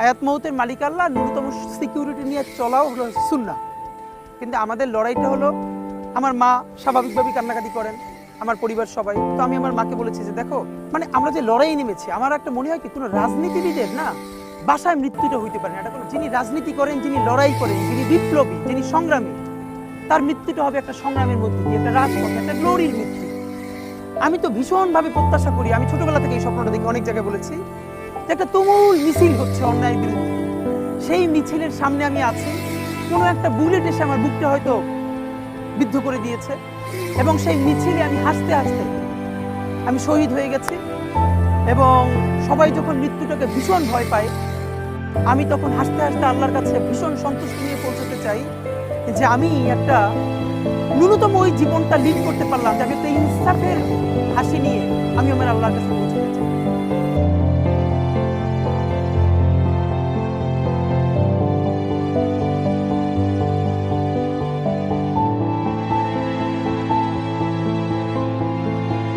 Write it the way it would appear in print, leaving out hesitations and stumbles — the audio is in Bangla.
হায়াত মৌতের মালিক আল্লাহ, ন্যূনতম সিকিউরিটি নিয়ে চলাও হলো সুন্নাহ। কিন্তু আমাদের লড়াইটা হলো, আমার মা স্বাভাবিকভাবেই কান্নাকাটি করেন, আমার পরিবার সবাই। তো আমি আমার মাকে বলেছি যে দেখো, মানে আমরা যে লড়াই নেমেছি, আমার একটা মনে হয় কি, কোনো রাজনীতিবিদের না বাসায় মৃত্যুটা হইতে পারে না। এটা কোনো, যিনি রাজনীতি করেন, যিনি লড়াই করেন, যিনি বিপ্লবী, যিনি সংগ্রামী, তার মৃত্যুটা হবে একটা সংগ্রামের মধ্যে দিয়ে, একটা রাজপথে, একটা গ্লোরির মৃত্যু। আমি তো ভীষণভাবে প্রত্যাশা করি, আমি ছোটবেলা থেকে এই স্বপ্নটা দেখি, অনেক জায়গায় বলেছি, যে একটা তুমুল মিছিল হচ্ছে অন্যায়ের বিরুদ্ধে, সেই মিছিলের সামনে আমি আছি, কোনো একটা বুলেট এসে আমার বুকটা হয়তো বিদ্ধ করে দিয়েছে, এবং সেই মিছিলে আমি হাসতে হাসতে আমি শহীদ হয়ে গেছি। এবং সবাই যখন মৃত্যুটাকে ভীষণ ভয় পায়, আমি তখন হাসতে হাসতে আল্লাহর কাছে ভীষণ সন্তুষ্টি নিয়ে পৌঁছতে চাই যে আমি একটা ন্যূনতম ওই জীবনটা লিড করতে পারলাম, যে আমি একটা ইনসাফের হাসি নিয়ে আমি আমার আল্লাহর কাছে পৌঁছতে